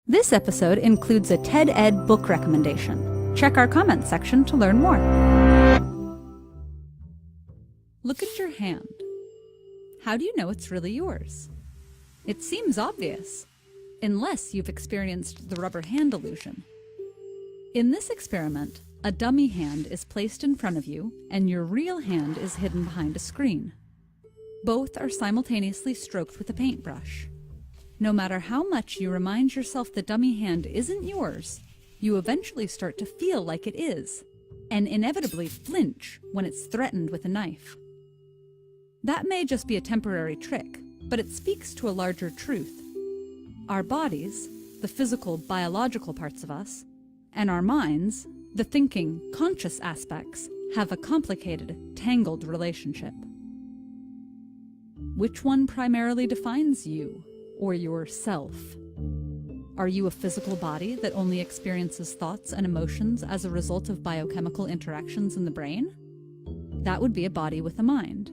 This episode includes a TED Ed book recommendation. Check our comments section to learn more. Look at your hand. How do you know it's really yours? It seems obvious, unless you've experienced the rubber hand illusion. In this experiment, a dummy hand is placed in front of you, and your real hand is hidden behind a screen. Both are simultaneously stroked with a paintbrush. No matter how much you remind yourself the dummy hand isn't yours, you eventually start to feel like it is, and inevitably flinch when it's threatened with a knife. That may just be a temporary trick, but it speaks to a larger truth. Our bodies, the physical, biological parts of us, and our minds, the thinking, conscious aspects, have a complicated, tangled relationship. Which one primarily defines you, or yourself? Are you a physical body that only experiences thoughts and emotions as a result of biochemical interactions in the brain? That would be a body with a mind.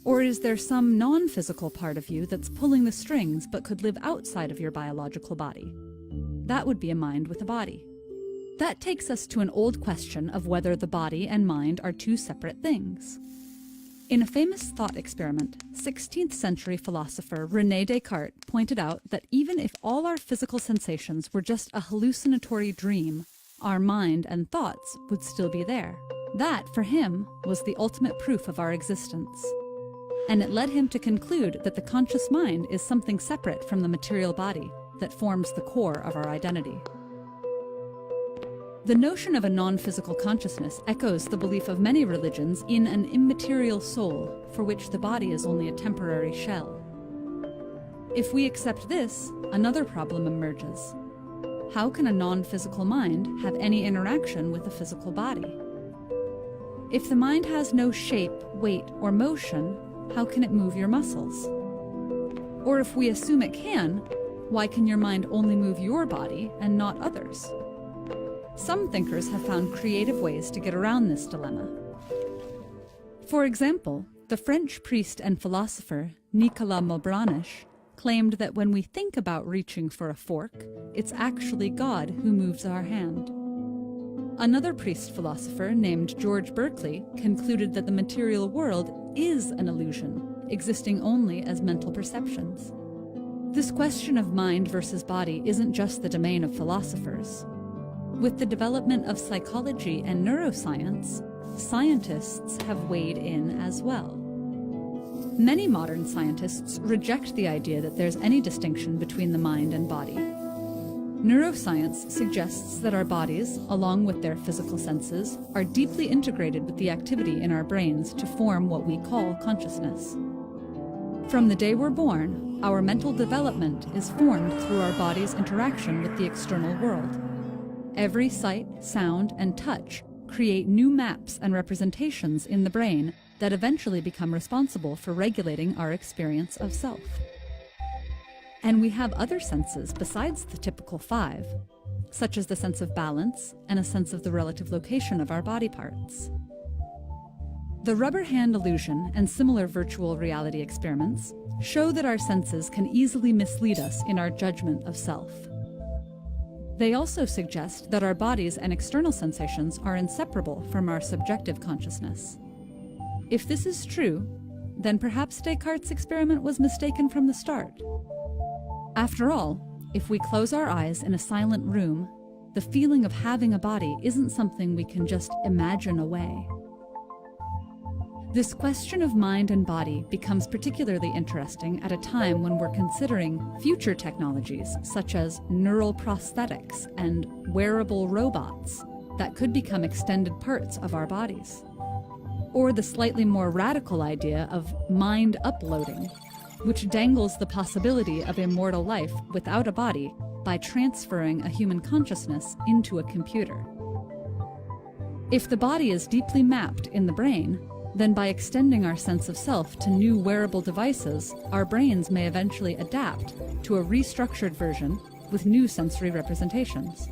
Or is there some non-physical part of you that's pulling the strings but could live outside of your biological body? That would be a mind with a body. That takes us to an old question of whether the body and mind are two separate things. In a famous thought experiment, 16th century philosopher René Descartes pointed out that even if all our physical sensations were just a hallucinatory dream, our mind and thoughts would still be there. That, for him, was the ultimate proof of our existence. And it led him to conclude that the conscious mind is something separate from the material body that forms the core of our identity. The notion of a non-physical consciousness echoes the belief of many religions in an immaterial soul for which the body is only a temporary shell. If we accept this, another problem emerges. How can a non-physical mind have any interaction with a physical body? If the mind has no shape, weight, or motion, how can it move your muscles? Or if we assume it can, why can your mind only move your body and not others? Some thinkers have found creative ways to get around this dilemma. For example, the French priest and philosopher Nicolas Maubranich claimed that when we think about reaching for a fork, it's actually God who moves our hand. Another priest-philosopher named George Berkeley concluded that the material world is an illusion, existing only as mental perceptions. This question of mind versus body isn't just the domain of philosophers. With the development of psychology and neuroscience, scientists have weighed in as well. Many modern scientists reject the idea that there's any distinction between the mind and body. Neuroscience suggests that our bodies, along with their physical senses, are deeply integrated with the activity in our brains to form what we call consciousness. From the day we're born, our mental development is formed through our body's interaction with the external world. Every sight, sound, and touch create new maps and representations in the brain that eventually become responsible for regulating our experience of self. And we have other senses besides the typical 5, such as the sense of balance and a sense of the relative location of our body parts. The rubber hand illusion and similar virtual reality experiments show that our senses can easily mislead us in our judgment of self. They also suggest that our bodies and external sensations are inseparable from our subjective consciousness. If this is true, then perhaps Descartes' experiment was mistaken from the start. After all, if we close our eyes in a silent room, the feeling of having a body isn't something we can just imagine away. This question of mind and body becomes particularly interesting at a time when we're considering future technologies such as neural prosthetics and wearable robots that could become extended parts of our bodies. Or the slightly more radical idea of mind uploading, which dangles the possibility of immortal life without a body by transferring a human consciousness into a computer. If the body is deeply mapped in the brain, then by extending our sense of self to new wearable devices, our brains may eventually adapt to a restructured version with new sensory representations.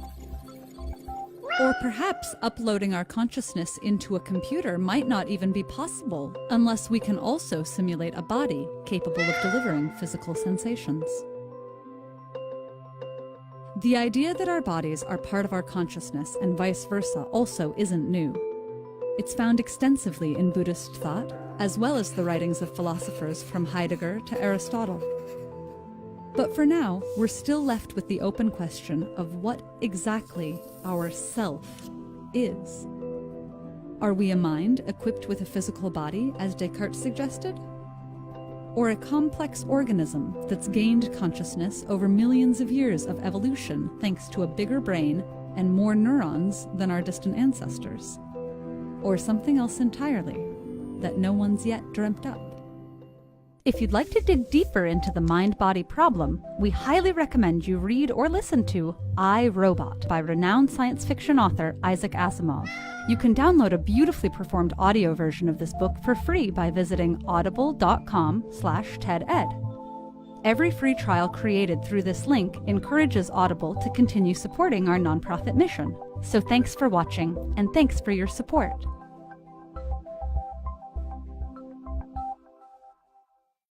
Or perhaps uploading our consciousness into a computer might not even be possible unless we can also simulate a body capable of delivering physical sensations. The idea that our bodies are part of our consciousness and vice versa also isn't new. It's found extensively in Buddhist thought, as well as the writings of philosophers from Heidegger to Aristotle. But for now, we're still left with the open question of what exactly our self is. Are we a mind equipped with a physical body, as Descartes suggested? Or a complex organism that's gained consciousness over millions of years of evolution thanks to a bigger brain and more neurons than our distant ancestors? Or something else entirely that no one's yet dreamt up? If you'd like to dig deeper into the mind-body problem, we highly recommend you read or listen to I, Robot by renowned science fiction author Isaac Asimov. You can download a beautifully performed audio version of this book for free by visiting audible.com/TEDEd. Every free trial created through this link encourages Audible to continue supporting our nonprofit mission. So thanks for watching, and thanks for your support.